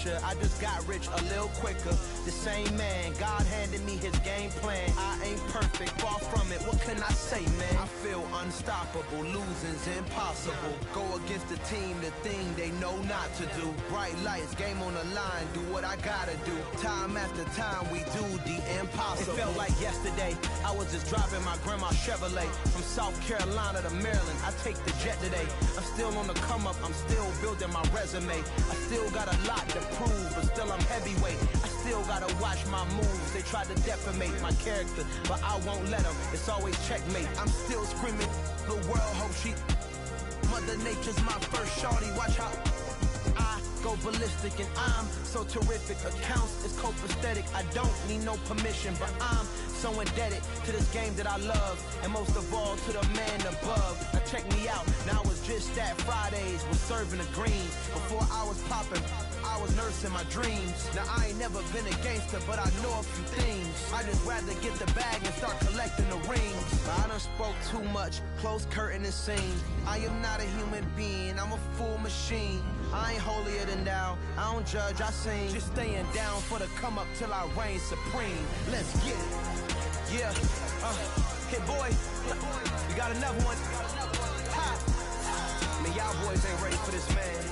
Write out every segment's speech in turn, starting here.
picture. I just got rich a little quicker. The same man, God handed me his game plan. I ain't perfect, far from it. What can I say, man? I feel unstoppable. Losing's impossible. Go against the team, the thing they know not to do. Bright lights, game on the line. Do what I gotta do. Time after time, we do the impossible. It felt like yesterday. I was just driving my grandma's Chevrolet from South Carolina to Maryland. I take the jet today. I'm still on the come up. I'm still building my resume. I still got a lot to prove, but still I'm heavyweight. I still gotta watch my moves. They tried to defamate my character, but I won't let them. It's always checkmate. I'm still screaming. The world hope she. Mother Nature's my first shorty. Watch how I go ballistic, and I'm so terrific. Accounts is copacetic. I don't need no permission, but I'm so indebted to this game that I love, and most of all to the man above. Now check me out. Now it was just that Fridays was serving the greens. Before I was popping, I was nursing my dreams. Now I ain't never been a gangster, but I know a few things. I just rather get the bag and start collecting the rings. But I done spoke too much. Close curtain and scene. I am not a human being. I'm a full machine. I ain't holier than thou. I don't judge, I sing. Just staying down for the come up till I reign supreme. Let's get it. Yeah. Hey boy, we got another one. Ha. Man, y'all boys ain't ready for this, man.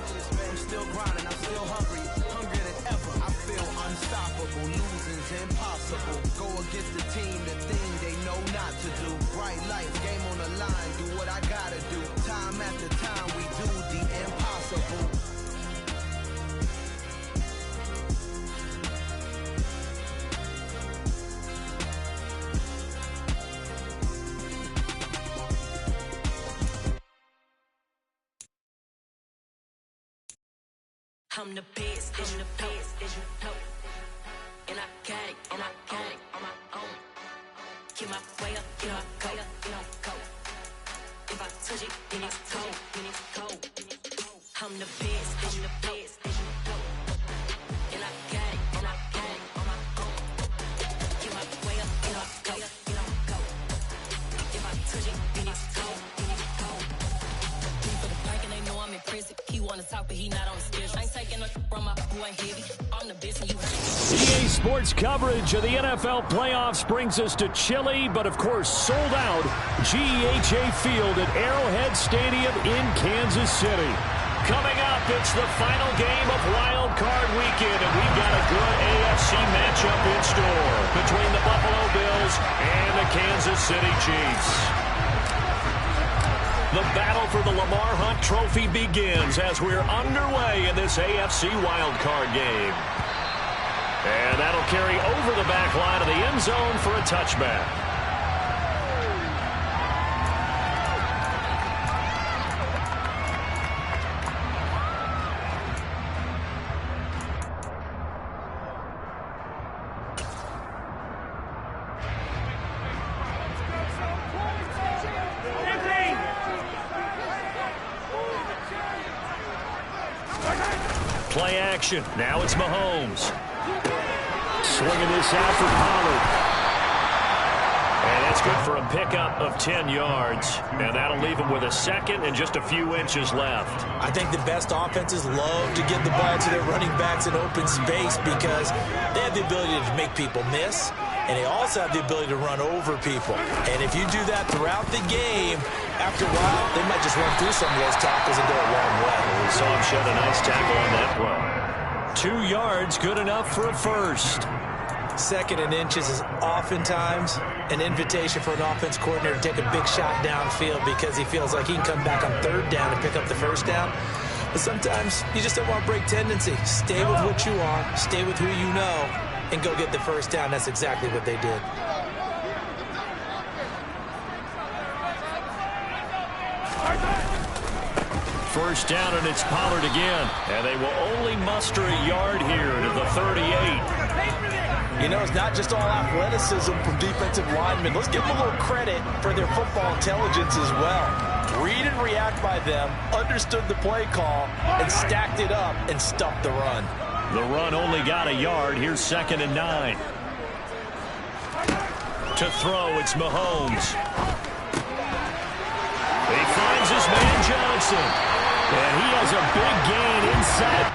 I'm still grinding, I'm still hungry. Hungrier than ever. I feel unstoppable. Losing's impossible. Go against the team, the thing they know not to do. Bright lights, game on the line. Do what I gotta do. Time after time, we do the impossible. I'm the best, I'm the best, as you know. And I got it, and I got it on my own. Get my way up, get my go, get my go. If I touch it, then it's cold, then it's cold. I'm the best, I'm the best, as you know. And I got it, and I got it on my own. Get my way up, get my go, get my go. If I touch it, then it's cold, then it's cold. For the blank and they know I'm in prison. He wanna talk, but he not on the schedule. I ain't taking no from my boy heavy. I'm the best and you heard. EA Sports coverage of the NFL playoffs brings us to chilly, but of course sold out GEHA Field at Arrowhead Stadium in Kansas City. Coming up, it's the final game of Wild Card Weekend, and we've got a good AFC matchup in store between the Buffalo Bills and the Kansas City Chiefs. The battle for the Lamar Hunt Trophy begins as we're underway in this AFC wildcard game. And that'll carry over the back line of the end zone for a touchback. Play action. Now it's Mahomes. Swinging this out for Pollard. And that's good for a pickup of 10 yards. And that'll leave him with a second and just a few inches left. I think the best offenses love to get the ball to their running backs in open space because they have the ability to make people miss, and they also have the ability to run over people. And if you do that throughout the game, after a while, they might just run through some of those tackles and go a long way. We saw him shed a nice tackle on that play. 2 yards, good enough for a first. Second and inches is oftentimes an invitation for an offense coordinator to take a big shot downfield because he feels like he can come back on third down and pick up the first down. But sometimes you just don't want to break tendency. Stay with what you are, stay with who you know, and go get the first down. That's exactly what they did. First down, and it's Pollard again. And they will only muster a yard here to the 38. You know, it's not just all athleticism from defensive linemen. Let's give them a little credit for their football intelligence as well. Read and react by them, understood the play call, and stacked it up and stuffed the run. The run only got a yard. Here's 2nd and 9. To throw, it's Mahomes. He finds his man Johnson. And he has a big gain inside.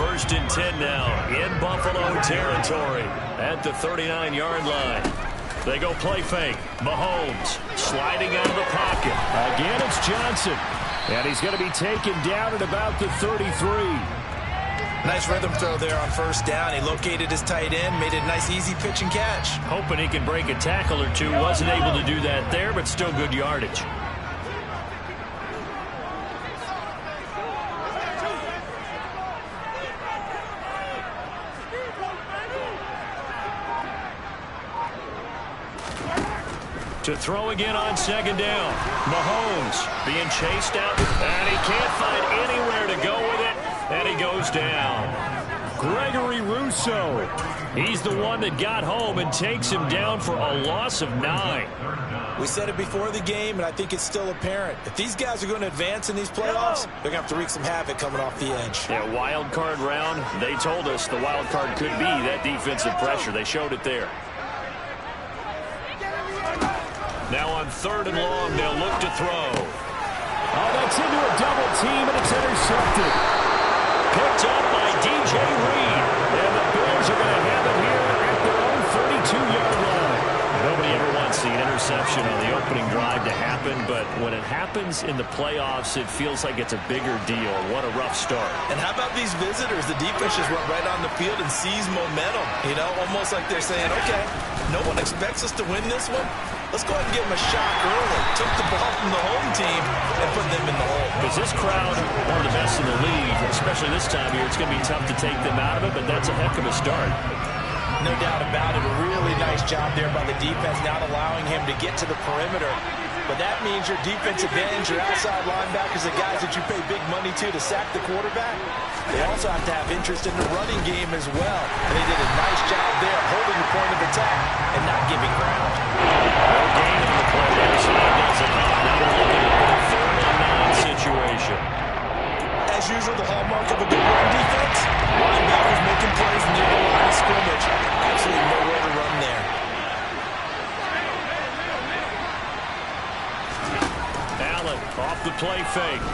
First and 10 now in Buffalo territory at the 39-yard line. They go play fake. Mahomes sliding out of the pocket. Again, it's Johnson. And he's going to be taken down at about the 33. Nice rhythm throw there on first down. He located his tight end, made it a nice easy pitch and catch. Hoping he can break a tackle or two. Wasn't able to do that there, but still good yardage. To throw again on second down. Mahomes being chased out, and he can't find anywhere to go with it, and he goes down. Gregory Rousseau. He's the one that got home and takes him down for a loss of 9. We said it before the game, and I think it's still apparent. If these guys are going to advance in these playoffs, they're going to have to wreak some havoc coming off the edge. Yeah, wild card round. They told us the wild card could be that defensive pressure. They showed it there. Now on 3rd and long, they'll look to throw. Oh, that's into a double team, and it's intercepted. Picked up by DJ Reed. And the Bills are going to have it here at their own 32-yard line. Nobody ever wants the interception on the opening drive to happen, but when it happens in the playoffs, it feels like it's a bigger deal. What a rough start. And how about these visitors? The defense just went right on the field and seized momentum. You know, almost like they're saying, okay, no one expects us to win this one. Let's go ahead and give them a shock early. Took the ball from the home team and put them in the hole. Because this crowd, one of the best in the league, especially this time of year, it's going to be tough to take them out of it, but that's a heck of a start. No doubt about it. A really nice job there by the defense, not allowing him to get to the perimeter. But that means your defensive ends, your outside linebackers, the guys that you pay big money to sack the quarterback, they also have to have interest in the running game as well. And they did a nice job there holding the point of attack and not giving ground. No gain on the play there, so that doesn't help. Now we're looking at a 3rd and 9 situation. As usual, the hallmark of a good run defense, linebackers making plays near the line of scrimmage. Absolutely nowhere to run there. Allen off the play fake.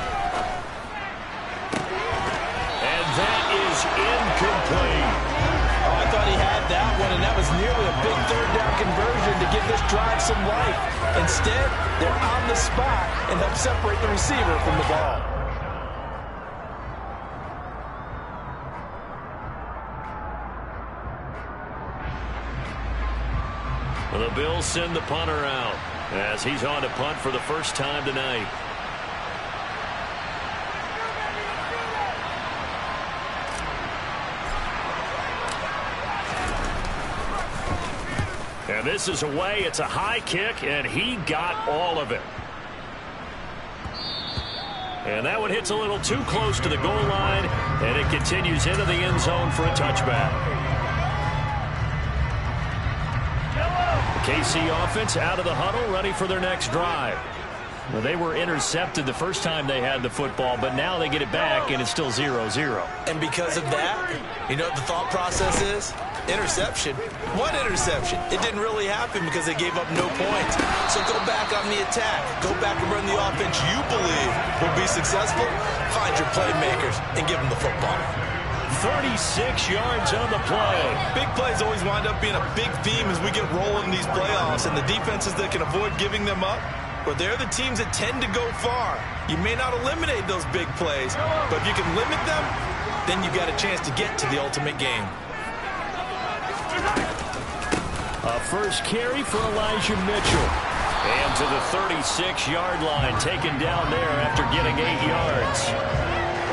And that is incomplete. Oh, I thought he had that one, and that was nearly a big 3rd down conversion to give this drive some life. Instead, they're on the spot and help separate the receiver from the ball. Well, the Bills send the punter out as he's on to punt for the first time tonight. And this is away. It's a high kick, and he got all of it. And that one hits a little too close to the goal line, and it continues into the end zone for a touchback. KC offense out of the huddle, ready for their next drive. Well, they were intercepted the first time they had the football, but now they get it back, and it's still 0-0. And because of that, you know what the thought process is? Interception. What interception? It didn't really happen because they gave up no points. So go back on the attack. Go back and run the offense you believe will be successful. Find your playmakers and give them the football. 36 yards on the play. Big plays always wind up being a big theme as we get rolling these playoffs, and the defenses that can avoid giving them up, well, they're the teams that tend to go far. You may not eliminate those big plays, but if you can limit them, then you've got a chance to get to the ultimate game. A first carry for Elijah Mitchell. And to the 36-yard line, taken down there after getting 8 yards.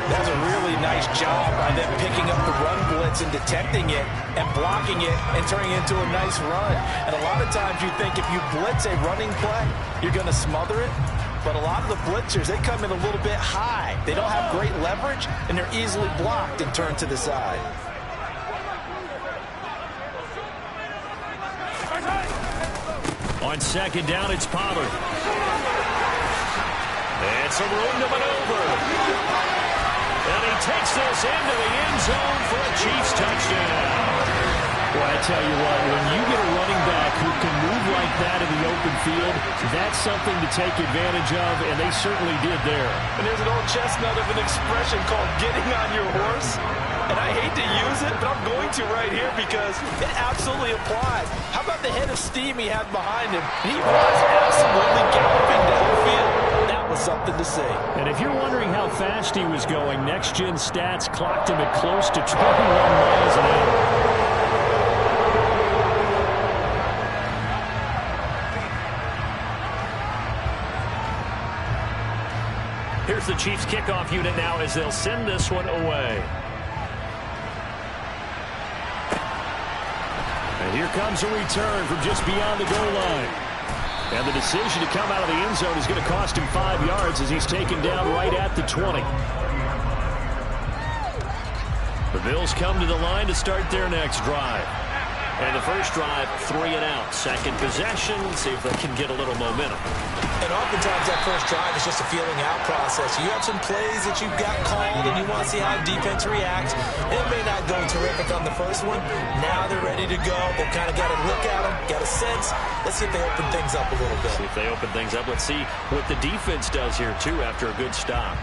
That's a really nice job by them picking up the run blitz and detecting it and blocking it and turning it into a nice run. And a lot of times you think if you blitz a running play, you're going to smother it. But a lot of the blitzers, they come in a little bit high. They don't have great leverage, and they're easily blocked and turned to the side. On second down, it's Pollard. And some room to maneuver. And he takes this into the end zone for a Chiefs touchdown. Well, I tell you what, when you get a running back who can move like that in the open field, that's something to take advantage of, and they certainly did there. And there's an old chestnut of an expression called getting on your horse. And I hate to use it, but I'm going to right here because it absolutely applies. How about the head of steam he had behind him? He was absolutely galloping down the field. That was something to see. And if you're wondering how fast he was going, Next Gen Stats clocked him at close to 21 miles an hour. Here's the Chiefs kickoff unit now as they'll send this one away. And here comes a return from just beyond the goal line. And the decision to come out of the end zone is going to cost him 5 yards as he's taken down right at the 20. The Bills come to the line to start their next drive. And the first drive, 3 and out. Second possession, see if they can get a little momentum. And oftentimes that first drive is just a feeling out process. You have some plays that you've got called and you want to see how defense reacts. It may not go terrific on the first one. Now they're ready to go. They've kind of got a look at them, got a sense. Let's see if they open things up a little bit. See if they open things up. Let's see what the defense does here, too, after a good stop.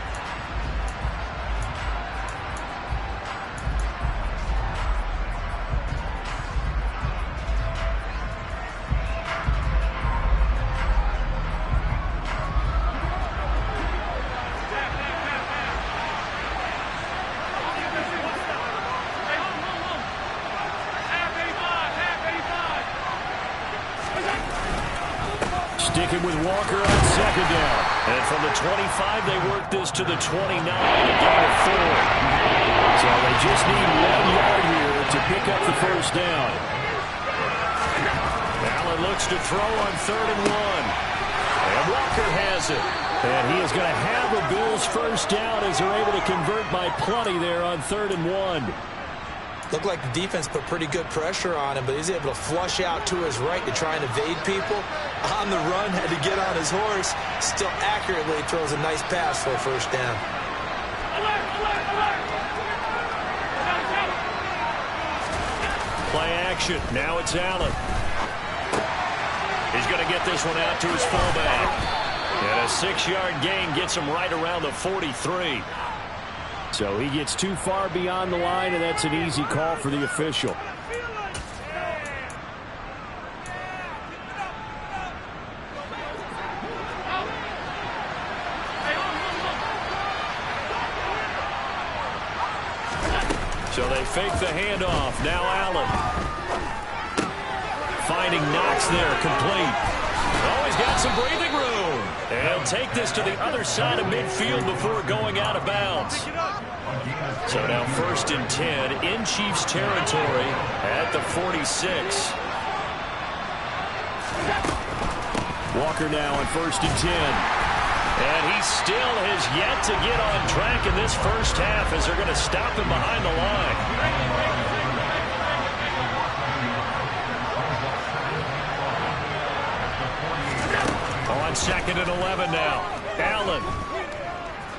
Sticking with Walker on second down. And from the 25, they work this to the 29, a gain of 4. So they just need 1 yard here to pick up the first down. Allen looks to throw on 3rd and 1. And Walker has it. And he is going to have the Bills first down as they're able to convert by plenty there on 3rd and 1. Looked like the defense put pretty good pressure on him, but he's able to flush out to his right to try and evade people. On the run, had to get on his horse. Still accurately throws a nice pass for a first down. Play action. Now it's Allen. He's going to get this one out to his fullback. And a 6-yard gain gets him right around the 43. So he gets too far beyond the line, and that's an easy call for the official. So they fake the handoff. Now Allen. Finding Knox there, complete. Oh, he's got some breathing room. And he'll take this to the other side of midfield before going out of bounds. So now 1st and 10 in Chiefs territory at the 46. Walker now on 1st and 10. And he still has yet to get on track in this first half as they're going to stop him behind the line. On 2nd and 11 now. Allen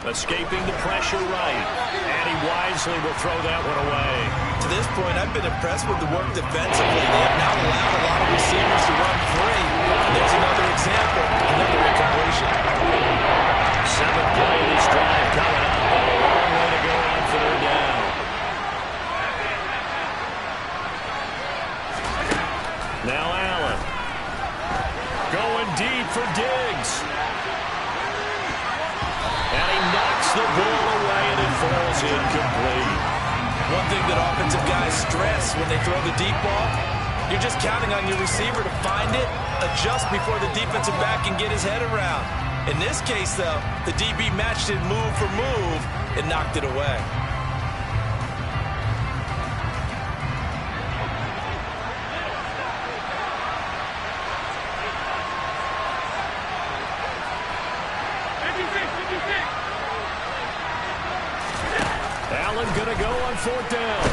escaping the pressure right. And he wisely will throw that one away. To this point, I've been impressed with the work defensively. They have now allowed a lot of receivers to run free. And there's another example, another incompletion. 7th play of this drive coming up. A long way to go on 3rd down. Now Allen. Going deep for Diggs. And he knocks the ball away and it falls incomplete. One thing that offensive guys stress when they throw the deep ball, you're just counting on your receiver to find it, adjust before the defensive back can get his head around. In this case, though, the DB matched it move for move and knocked it away. Allen going to go on 4th down.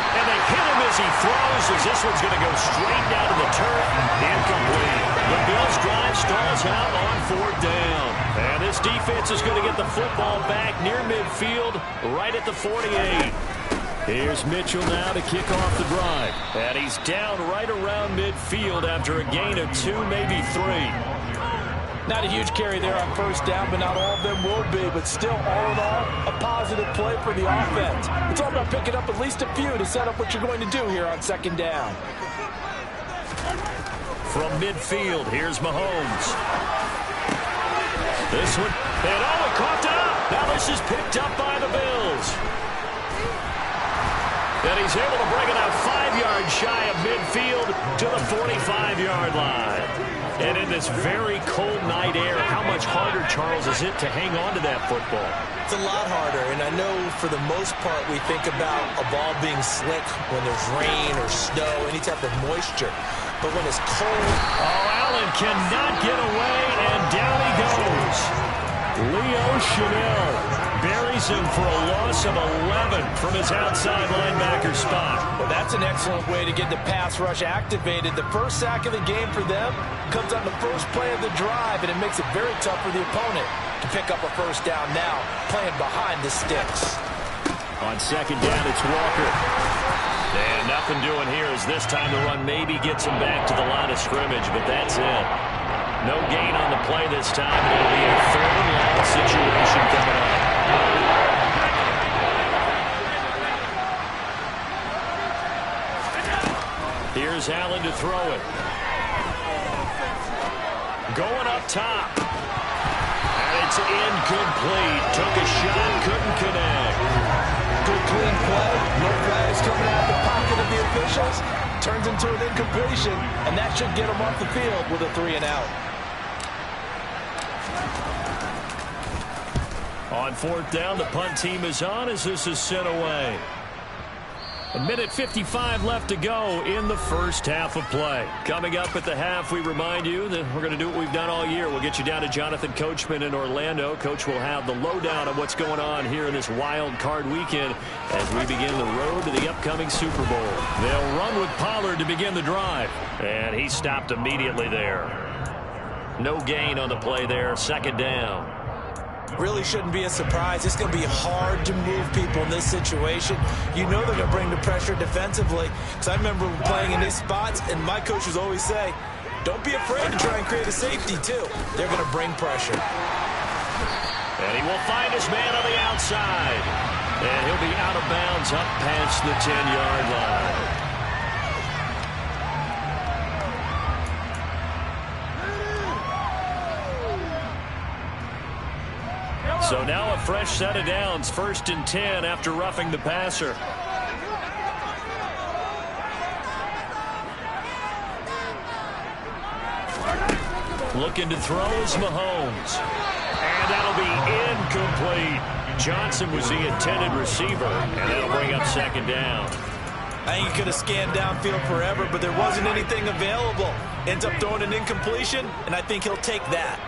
And they hit him as he throws, as this one's going to go straight down to the turf. Incomplete. The Bills drive stalls out on 4th down. And this defense is going to get the football back near midfield, right at the 48. Here's Mitchell now to kick off the drive. And he's down right around midfield after a gain of 2, maybe 3. Not a huge carry there on first down, but not all of them will be. But still, all in all, a positive play for the offense. It's all about picking up at least a few to set up what you're going to do here on second down. From midfield, here's Mahomes. This one, and he caught it up. Now this is picked up by the Bills. And he's able to bring it out 5 yards shy of midfield to the 45-yard line. And in this very cold night air, how much harder, Charles, is it to hang on to that football? It's a lot harder, and I know for the most part we think about a ball being slick when there's rain or snow, any type of moisture. But when it's cold... Oh, Allen cannot get away, and down he goes. Leo Chanel buries him for a loss of 11 from his outside linebacker spot. Well, that's an excellent way to get the pass rush activated. The first sack of the game for them comes on the first play of the drive, and it makes it very tough for the opponent to pick up a first down now, playing behind the sticks. On second down, it's Walker. And nothing doing here as this time the run maybe gets him back to the line of scrimmage, but that's it. No gain on the play this time, and it'll be a third and long situation coming up. Here's Allen to throw it. Going up top. And it's incomplete. Took a shot, couldn't connect. Good clean play. No flags coming out of the pocket of the officials. Turns into an incompletion, and that should get him off the field with a 3 and out. On fourth down, the punt team is on as this is sent away. A minute 55 left to go in the first half of play. Coming up at the half, we remind you that we're going to do what we've done all year. We'll get you down to Jonathan Coachman in Orlando. Coach will have the lowdown of what's going on here in this wild card weekend as we begin the road to the upcoming Super Bowl. They'll run with Pollard to begin the drive. And he stopped immediately there. No gain on the play there. Second down. Really shouldn't be a surprise. It's going to be hard to move people in this situation. You know they're going to bring the pressure defensively. Because I remember playing in these spots, and my coaches always say, don't be afraid to try and create a safety, too. They're going to bring pressure. And he will find his man on the outside. And he'll be out of bounds up past the 10-yard line. So now a fresh set of downs, 1st and 10 after roughing the passer. Looking to throw is Mahomes. And that'll be incomplete. Johnson was the intended receiver, and that'll bring up second down. I think he could have scanned downfield forever, but there wasn't anything available. Ends up throwing an incompletion, and I think he'll take that.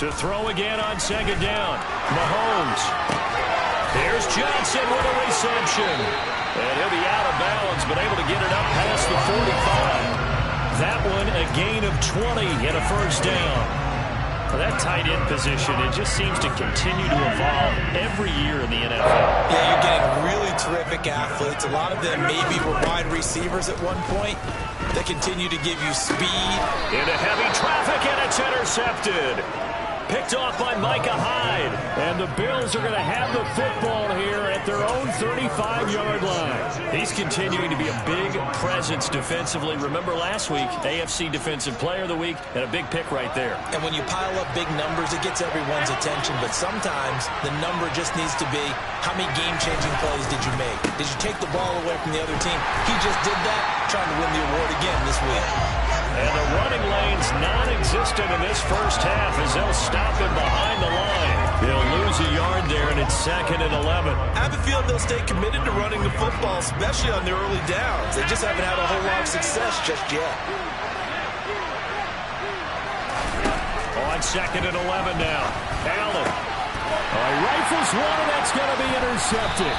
To throw again on second down. Mahomes. Here's Johnson with a reception. And he'll be out of bounds, but able to get it up past the 45. That one a gain of 20 and a first down. Well, that tight end position, it just seems to continue to evolve every year in the NFL. Yeah, you're getting really terrific athletes. A lot of them maybe were wide receivers at one point. They continue to give you speed. Into heavy traffic, and it's intercepted. Picked off by Micah Hyde. And the Bills are going to have the football here at their own 35-yard line. He's continuing to be a big presence defensively. Remember last week, AFC Defensive Player of the Week, and a big pick right there. And when you pile up big numbers, it gets everyone's attention. But sometimes the number just needs to be, how many game-changing plays did you make? Did you take the ball away from the other team? He just did that, trying to win the award again this week. And the running lane's non-existent in this first half as they'll stop him behind the line. They'll lose a yard there, and it's 2nd and 11. I have a feeling they'll stay committed to running the football, especially on their early downs. They just haven't had a whole lot of success just yet. On 2nd and 11 now. Allen. Rifles one, and that's going to be intercepted.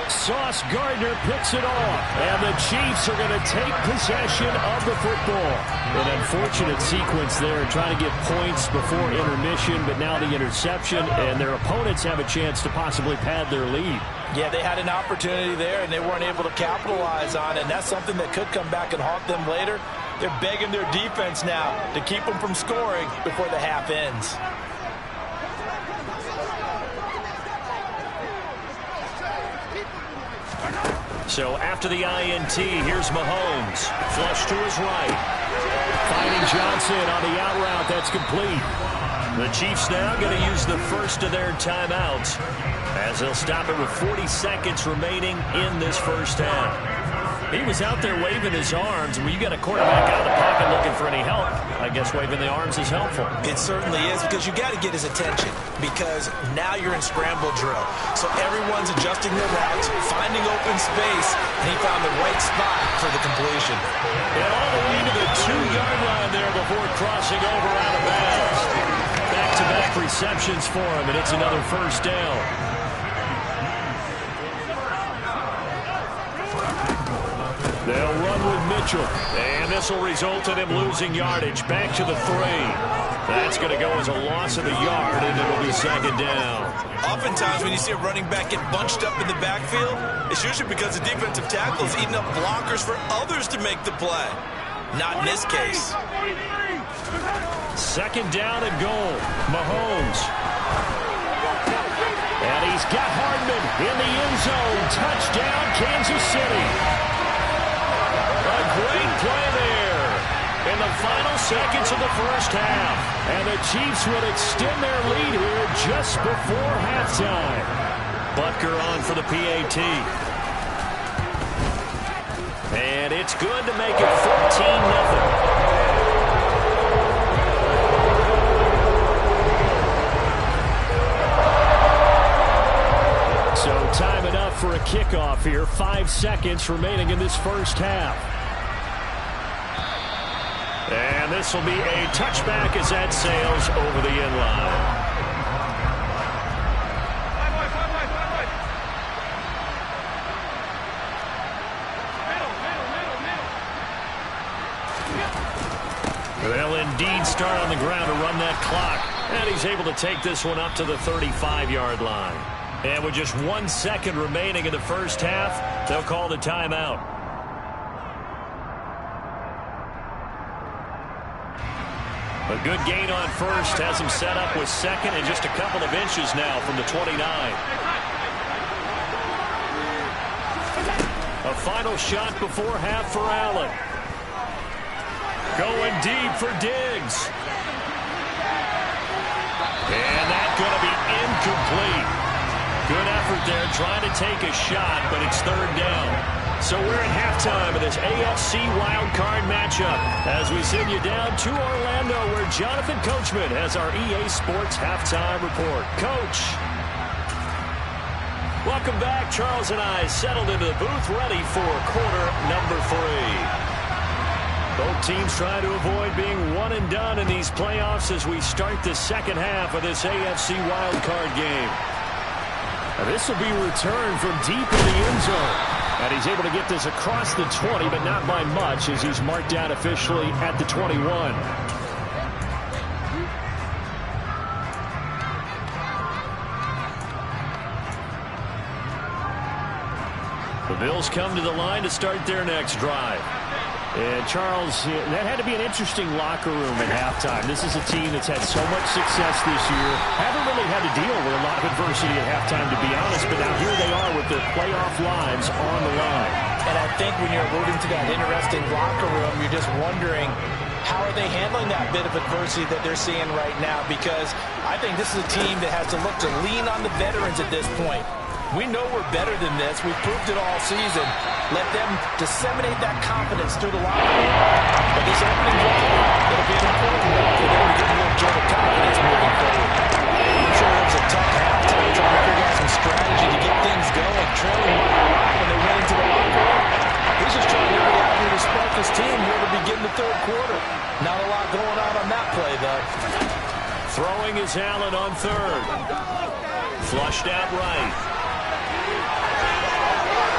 Sauce Gardner picks it off, and the Chiefs are going to take possession of the football. An unfortunate sequence there, trying to get points before intermission, but now the interception, and their opponents have a chance to possibly pad their lead. Yeah, they had an opportunity there, and they weren't able to capitalize on it, and that's something that could come back and haunt them later. They're begging their defense now to keep them from scoring before the half ends. So after the INT, here's Mahomes. Flush to his right. Finding Johnson on the out route. That's complete. The Chiefs now going to use the first of their timeouts as they'll stop it with 40 seconds remaining in this first half. He was out there waving his arms. When you got a quarterback out of the pocket looking for any help, I guess waving the arms is helpful. It certainly is, because you got to get his attention, because now you're in scramble drill. So everyone's adjusting their routes, finding open space, and he found the right spot for the completion. And all the way to the 2-yard line there before crossing over out of bounds. Back-to-back receptions for him, and it's another first down. They'll run with Mitchell, and this will result in him losing yardage. Back to the 3. That's going to go as a loss of a yard, and it'll be second down. Oftentimes when you see a running back get bunched up in the backfield, it's usually because the defensive tackle is eating up blockers for others to make the play. Not in this case. Second down and goal. Mahomes. And he's got Hardman in the end zone. Touchdown, Kansas City. A great play there in the final seconds of the first half. And the Chiefs would extend their lead here just before halftime. Butker on for the PAT. And it's good to make it 14-0. So time it up for a kickoff here. 5 seconds remaining in this first half. And this will be a touchback as that sails over the end line. They'll indeed start on the ground to run that clock. And he's able to take this one up to the 35-yard line. And with just 1 second remaining in the first half, they'll call the timeout. A good gain on first has him set up with second and just a couple of inches now from the 29. A final shot before half for Allen. Going deep for Diggs. And that's going to be incomplete. Good effort there, trying to take a shot, but it's third down. So we're at halftime of this AFC wildcard matchup as we send you down to Orlando, where Jonathan Coachman has our EA Sports halftime report. Coach. Welcome back. Charles and I settled into the booth, ready for quarter number 3. Both teams trying to avoid being one and done in these playoffs as we start the second half of this AFC wildcard game. Now this will be returned from deep in the end zone. And he's able to get this across the 20, but not by much, as he's marked down officially at the 21. The Bills come to the line to start their next drive. And Charles, that had to be an interesting locker room at halftime. This is a team that's had so much success this year. Haven't really had to deal with a lot of adversity at halftime, to be honest. But now here they are with their playoff lives on the line. And I think when you're alluding to that interesting locker room, you're just wondering, how are they handling that bit of adversity that they're seeing right now? Because I think this is a team that has to look to lean on the veterans at this point. We know we're better than this. We've proved it all season. Let them disseminate that confidence through the locker room. But this opening drive, it'll be an important one for them to get a little jolt of confidence moving forward. I'm sure it was a tough halftime trying to figure out some strategy to get things going. Trailing when they went into the locker room. He's just trying to get out here to spark his team here to begin the third quarter. Not a lot going on that play, though. Throwing is Allen on third. Flushed out right.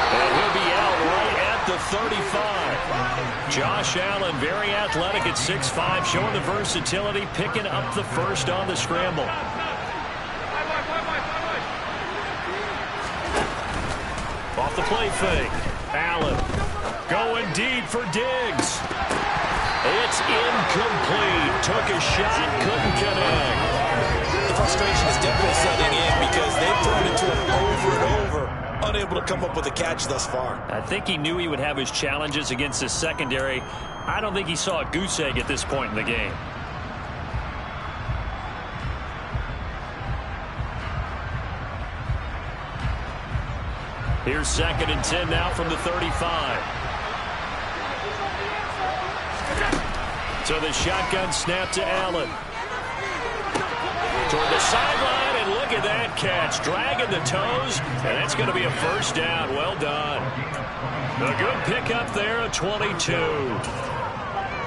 And he'll be out right at the 35. Josh Allen, very athletic at 6'5", showing the versatility, picking up the first on the scramble. Off the play fake. Allen going deep for Diggs. shot, couldn't connect. The frustration is definitely setting in because they've thrown it to him over and over, unable to come up with a catch thus far. I think he knew he would have his challenges against his secondary. I don't think he saw a goose egg at this point in the game. Here's 2nd and 10 now from the 35. So the shotgun snap to Allen. Toward the sideline, and look at that catch. Dragging the toes, and that's going to be a first down. Well done. A good pickup there, a 22.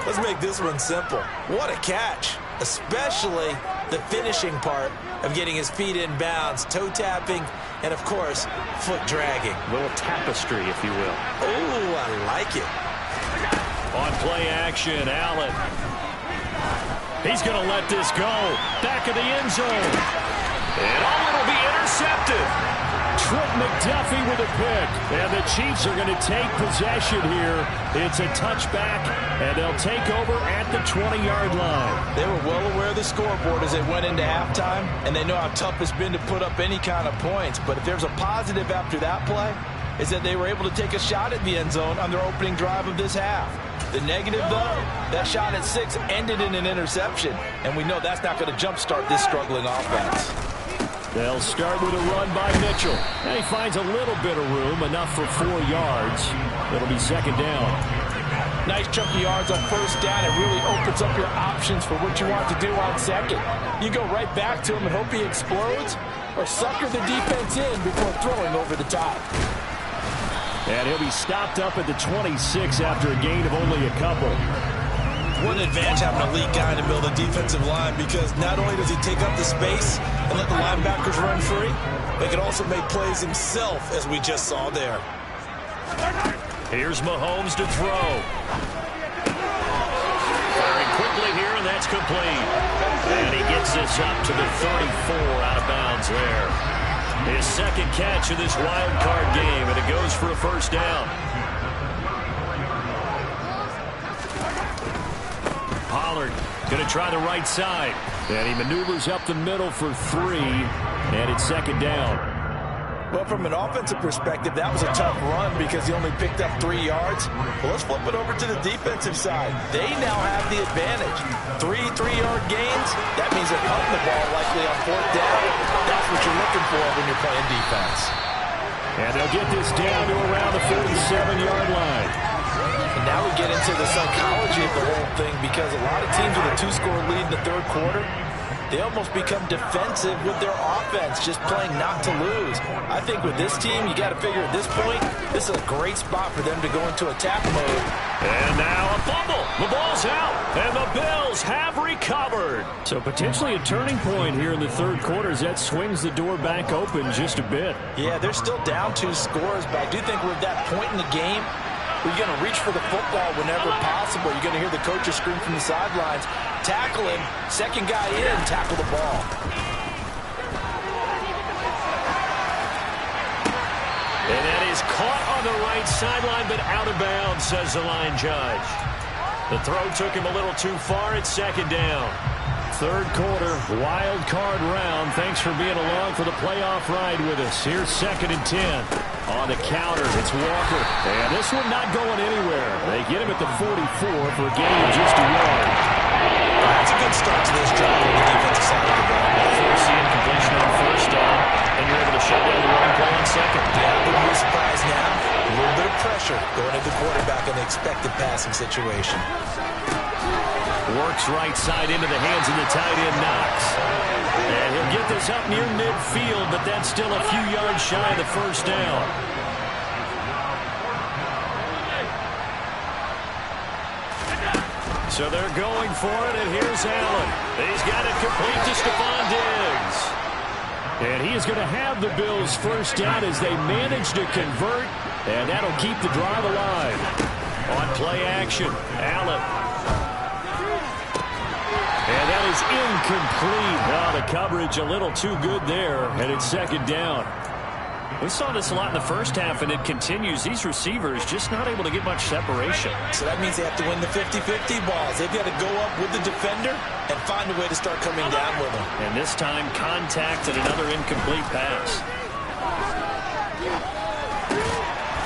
Let's make this one simple. What a catch, especially the finishing part of getting his feet in bounds, toe tapping, and of course, foot dragging. A little tapestry, if you will. Oh, I like it. On play action, Allen. He's going to let this go. Back of the end zone. And it'll be intercepted. Trent McDuffie with a pick. And the Chiefs are going to take possession here. It's a touchback, and they'll take over at the 20-yard line. They were well aware of the scoreboard as they went into halftime, and they know how tough it's been to put up any kind of points. But if there's a positive after that play, is that they were able to take a shot at the end zone on their opening drive of this half. The negative, though, that shot at 6 ended in an interception, and we know that's not going to jumpstart this struggling offense. They'll start with a run by Mitchell. And he finds a little bit of room, enough for 4 yards. It'll be 2nd down. Nice chunky yards on 1st down. It really opens up your options for what you want to do on 2nd. You go right back to him and hope he explodes, or sucker the defense in before throwing over the top. And he'll be stopped up at the 26 after a gain of only a couple. What an advantage having a lead guy in the middle of the defensive line, because not only does he take up the space and let the linebackers run free, but he can also make plays himself, as we just saw there. Here's Mahomes to throw. Firing quickly here, and that's complete. And he gets this up to the 34 out of bounds there. His 2nd catch of this wild card game, and it goes for a first down. Pollard going to try the right side. And he maneuvers up the middle for 3, and it's 2nd down. Well, from an offensive perspective, that was a tough run because he only picked up 3 yards. Well, let's flip it over to the defensive side. They now have the advantage. 3 3-yard gains, that means they're punting the ball likely on 4th down. That's what you're looking for when you're playing defense. And they'll get this down to around the 47-yard line. And now we get into the psychology of the whole thing, because a lot of teams with a 2-score lead in the 3rd quarter, they almost become defensive with their offense, just playing not to lose. I think with this team, you got to figure at this point, this is a great spot for them to go into attack mode. And now a fumble. The ball's out, and the Bills have recovered. So potentially a turning point here in the 3rd quarter as that swings the door back open just a bit. Yeah, they're still down 2 scores, but I do think we're at that point in the game where you're going to reach for the football whenever possible. You're going to hear the coaches scream from the sidelines, tackle him, 2nd guy in, tackle the ball. And that is caught on the right sideline, but out of bounds, says the line judge. The throw took him a little too far. It's 2nd down. 3rd quarter, wild card round. Thanks for being along for the playoff ride with us. Here's 2nd and 10. On the counter, it's Walker. And this one not going anywhere. They get him at the 44 for a gain of just a yard. That's a good start to this drive on the defensive side of the ball. Force the incompletion on 1st down, and you're able to shut down the running play on 2nd. Yeah, but we're surprised now. A little bit of pressure going at the quarterback in the expected passing situation. Works right side into the hands of the tight end, Knox. And he'll get this up near midfield, but that's still a few yards shy of the 1st down. So they're going for it, and here's Allen. He's got it complete to Stephon Diggs. And he is going to have the Bills' 1st down as they manage to convert, and that'll keep the drive alive. On play action, Allen. And that is incomplete. Oh, the coverage a little too good there, and it's 2nd down. We saw this a lot in the first half, and it continues. These receivers just not able to get much separation. So that means they have to win the 50-50 balls. They've got to go up with the defender and find a way to start coming down with them. And this time, contact and another incomplete pass.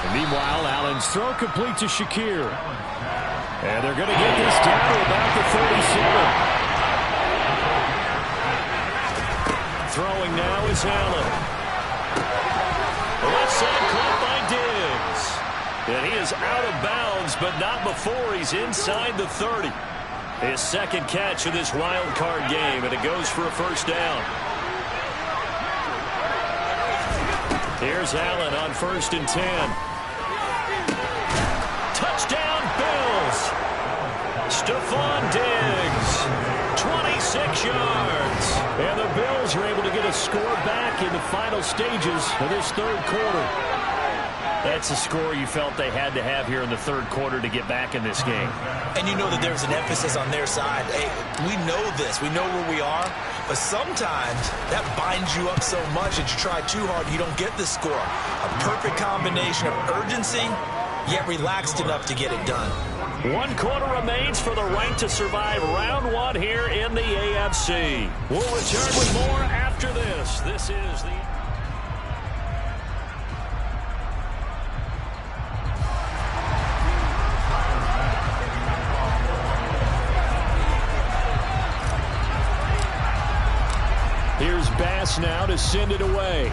And meanwhile, Allen's throw complete to Shakir. And they're going to get this down to about the 37. Throwing now is Allen. Left side caught by Diggs. And he is out of bounds, but not before he's inside the 30. His second catch of this wild card game, and it goes for a first down. Here's Allen on 1st and 10. Touchdown, Bills. Stephon Diggs. 26 yards. And the Bills are able to get a score back in the final stages of this third quarter. That's a score you felt they had to have here in the third quarter to get back in this game. And you know that there's an emphasis on their side. Hey, we know this. We know where we are. But sometimes that binds you up so much that you try too hard, you don't get the score. A perfect combination of urgency, yet relaxed enough to get it done. 1 quarter remains for the right to survive round 1 here in the AFC. We'll return with more after this. This is the... Here's Bass now to send it away.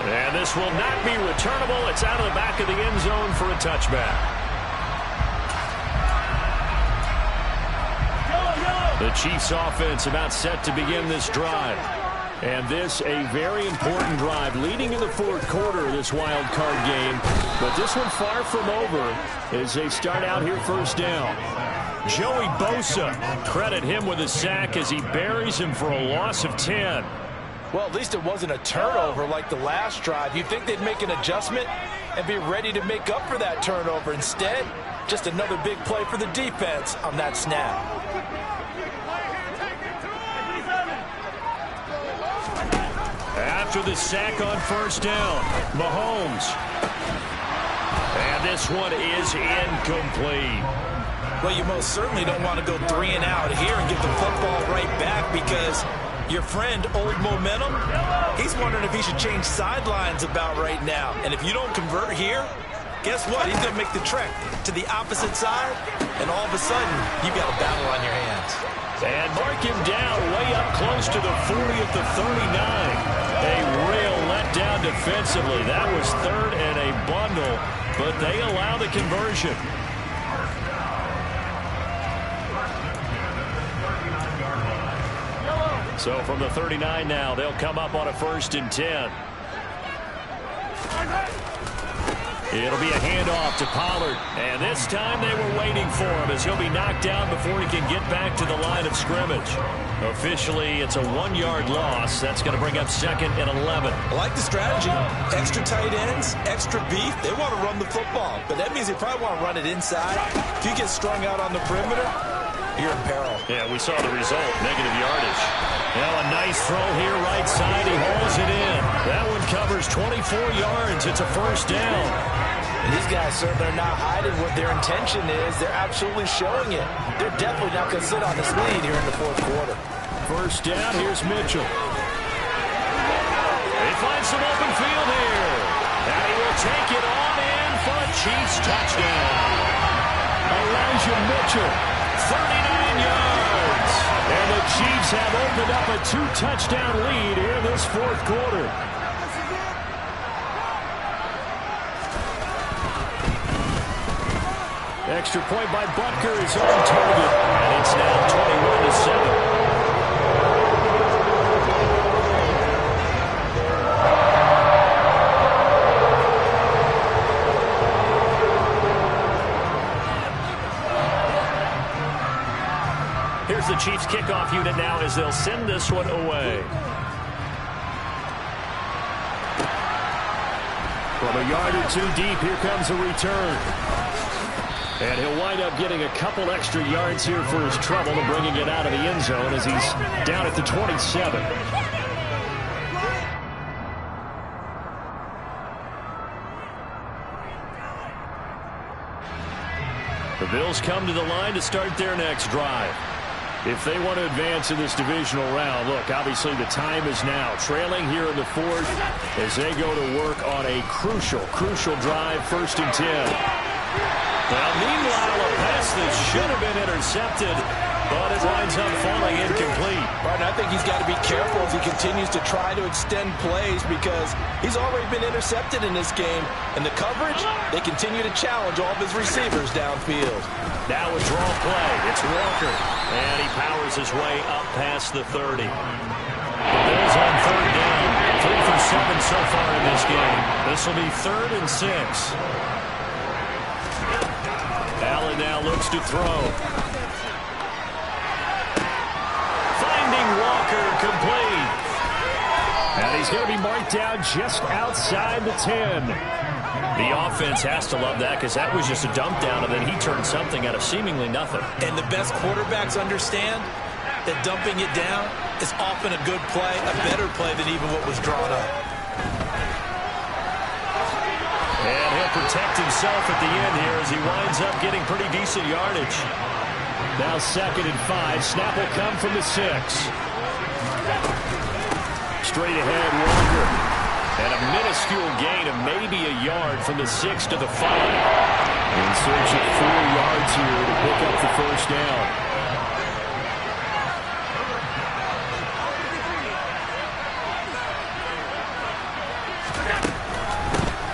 And this will not be returnable. It's out of the back of the end zone for a touchback. The Chiefs offense about set to begin this drive. And this a very important drive leading in the fourth quarter of this wild card game. But this one far from over as they start out here first down. Joey Bosa, credit him with a sack as he buries him for a loss of 10. Well, at least it wasn't a turnover like the last drive. You'd think they'd make an adjustment and be ready to make up for that turnover. Instead, just another big play for the defense on that snap. After the sack on first down, Mahomes. And this one is incomplete. Well, you most certainly don't want to go 3 and out here and give the football right back because your friend, Old Momentum, he's wondering if he should change sidelines about right now. And if you don't convert here, guess what? He's going to make the trek to the opposite side, and all of a sudden, you've got a battle on your hands. And mark him down way up close to the 40 at the 39. A real letdown defensively. That was third and a bundle, but they allow the conversion. So from the 39 now, they'll come up on a 1st and 10. It'll be a handoff to Pollard. And this time they were waiting for him as he'll be knocked down before he can get back to the line of scrimmage. Officially, it's a 1-yard loss. That's going to bring up 2nd and 11. I like the strategy. Extra tight ends, extra beef. They want to run the football, but that means they probably want to run it inside. If you get strung out on the perimeter, you're in peril. Yeah, we saw the result. Negative yardage. Now a nice throw here right side. He hauls it in. That one covers 24 yards. It's a first down. And these guys certainly are not hiding what their intention is. They're absolutely showing it. They're definitely not going to sit on this lead here in the fourth quarter. First down, here's Mitchell. They find some open field here. And he will take it on in for a Chiefs touchdown. Elijah Mitchell, 39 yards. And the Chiefs have opened up a 2-touchdown lead here in this fourth quarter. Extra point by Butker is on target. And it's now 21-7. Here's the Chiefs kickoff unit now as they'll send this one away. From a yard or two deep, here comes a return. And he'll wind up getting a couple extra yards here for his trouble and bringing it out of the end zone as he's down at the 27. The Bills come to the line to start their next drive. If they want to advance in this divisional round, look, obviously the time is now. Trailing here in the fourth as they go to work on a crucial drive, 1st and 10. Well, meanwhile, a pass that should have been intercepted, but it winds up falling incomplete. Right, I think he's got to be careful as he continues to try to extend plays because he's already been intercepted in this game. And the coverage, they continue to challenge all of his receivers downfield. Now a draw play. It's Walker. And he powers his way up past the 30. The Bills on 3rd down. 3 for 7 so far in this game. This will be 3rd and 6. Allen now looks to throw. Finding Walker, complete. And he's going to be marked down just outside the 10. The offense has to love that because that was just a dump down, and then he turned something out of seemingly nothing. And the best quarterbacks understand that dumping it down is often a good play, a better play than even what was drawn up. And he'll protect himself at the end here as he winds up getting pretty decent yardage. Now 2nd and 5. Snap will come from the 6. Straight ahead, Walker. And a minuscule gain of maybe a yard from the 6 to the 5. In search of 4 yards here to pick up the 1st down.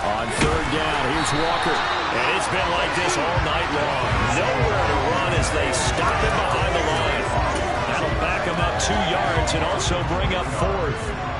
On 3rd down, here's Walker. And it's been like this all night long. Nowhere to run as they stop him behind the line. That'll back him up 2 yards and also bring up 4th.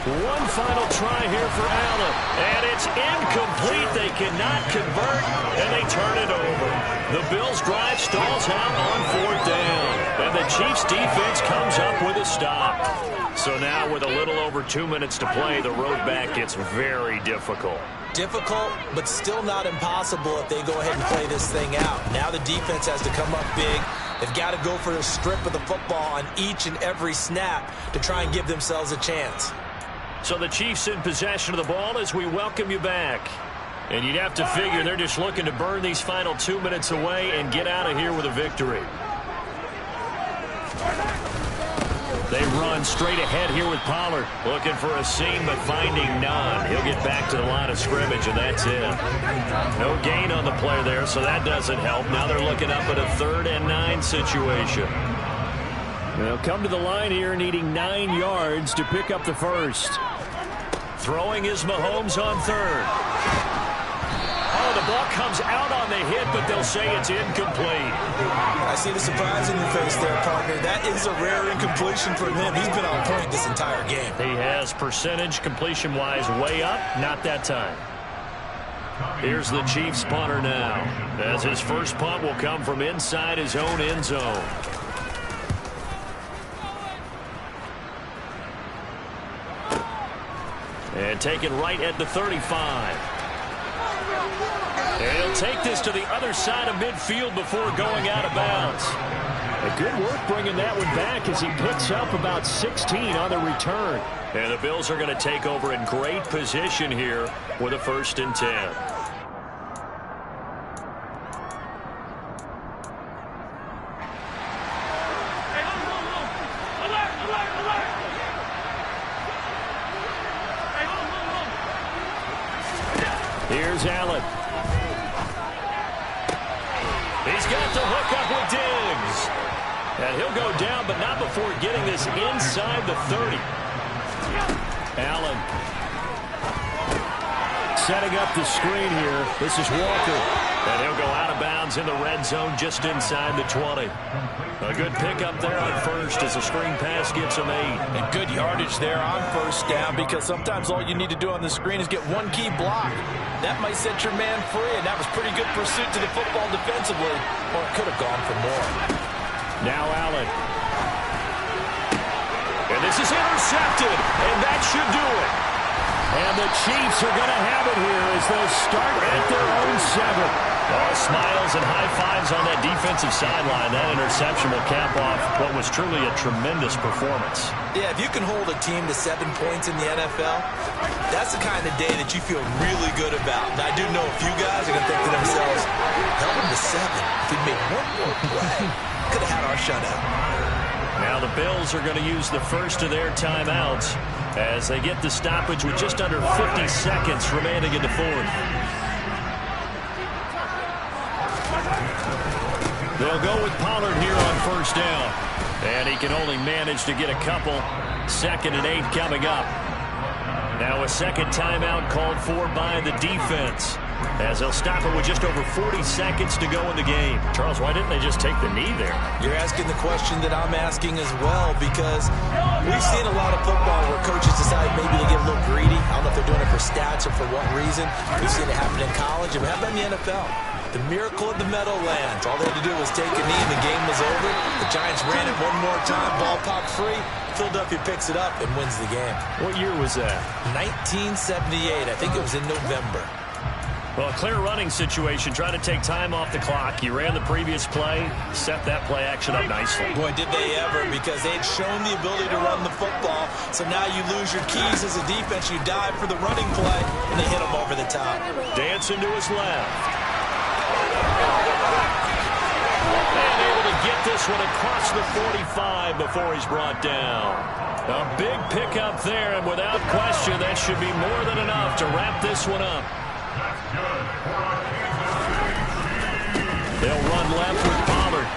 One final try here for Allen. And it's incomplete. They cannot convert, and they turn it over. The Bills' drive stalls out on 4th down. And the Chiefs' defense comes up with a stop. So now with a little over 2 minutes to play, the road back gets very difficult. Difficult, but still not impossible if they go ahead and play this thing out. Now the defense has to come up big. They've got to go for a strip of the football on each and every snap to try and give themselves a chance. So the Chiefs in possession of the ball as we welcome you back. And you'd have to figure they're just looking to burn these final 2 minutes away and get out of here with a victory. They run straight ahead here with Pollard. Looking for a seam, but finding none. He'll get back to the line of scrimmage, and that's it. No gain on the play there, so that doesn't help. Now they're looking up at a 3rd and 9 situation. They'll come to the line here needing 9 yards to pick up the 1st. Throwing is Mahomes on 3rd. Oh, the ball comes out on the hit, but they'll say it's incomplete. I see the surprise in your face there, partner. That is a rare incompletion from him. He's been on point this entire game. He has percentage completion-wise way up, not that time. Here's the Chiefs punter now, as his first punt will come from inside his own end zone. And taken right at the 35. And he'll take this to the other side of midfield before going out of bounds. A good work bringing that one back as he picks up about 16 on the return. And the Bills are going to take over in great position here with a 1st and 10. Here's Allen. He's got the hook up with Diggs. And he'll go down, but not before getting this inside the 30. Allen setting up the screen here. This is Walker. And he'll go out of bounds in the red zone just inside the 20. A good pickup there on 1st as the screen pass gets him 8. And good yardage there on 1st down because sometimes all you need to do on the screen is get one key block. That might set your man free, and that was pretty good pursuit to the football defensively, or it could have gone for more. Now Allen. And this is intercepted, and that should do it. And the Chiefs are going to have it here as they'll start at their own 7. Oh, smiles and high fives on that defensive sideline. That interception will cap off what was truly a tremendous performance. Yeah, if you can hold a team to 7 points in the NFL, that's the kind of day that you feel really good about. And I do know a few guys are going to think to themselves, held them to 7. If we'd made one more play, could have had our shutout. Now the Bills are going to use the first of their timeouts as they get the stoppage with just under 50 seconds remaining in the fourth. They'll go with Pollard here on first down. And he can only manage to get a couple. 2nd and 8 coming up. Now a second timeout called for by the defense, as they'll stop it with just over 40 seconds to go in the game. Charles, why didn't they just take the knee there? You're asking the question that I'm asking as well, because we've seen a lot of football where coaches decide maybe they get a little greedy. I don't know if they're doing it for stats or for what reason. We've seen it happen in college, and we have it in the NFL. The miracle of the Meadowlands. All they had to do was take a knee and the game was over. The Giants ran it one more time, ball popped free. Philadelphia picks it up and wins the game. What year was that? 1978. I think it was in November. Well, a clear running situation. Trying to take time off the clock. He ran the previous play, set that play action up nicely. Boy, did they ever, because they'd shown the ability to run the football. So now you lose your keys as a defense. You dive for the running play, and they hit them over the top. Dancing to his left. And able to get this one across the 45 before he's brought down. A big pickup there, and without question, that should be more than enough to wrap this one up. They'll run left with Pollard.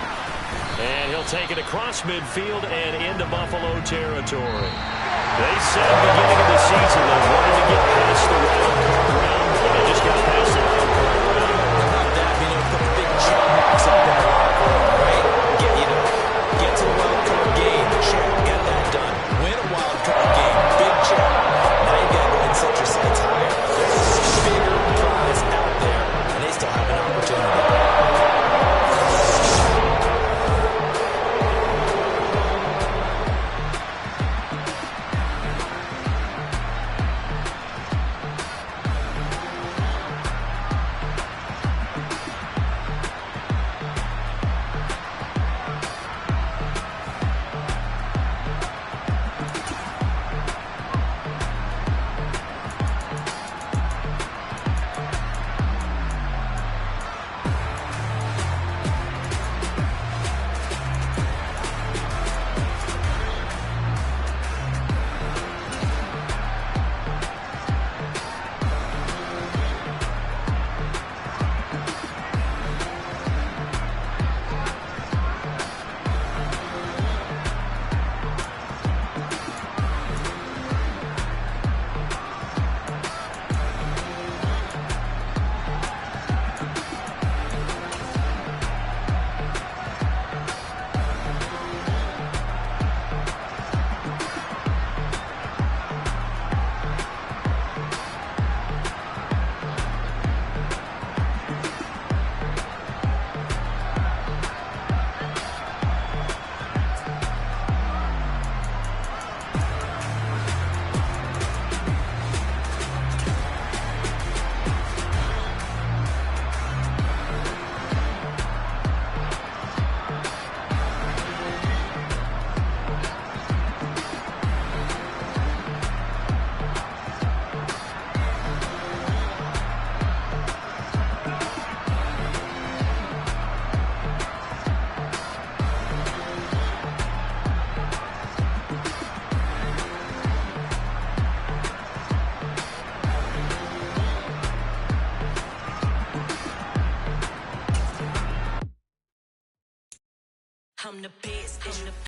And he'll take it across midfield and into Buffalo territory. They said beginning of the season they wanted to get past the wild card round, but they just got past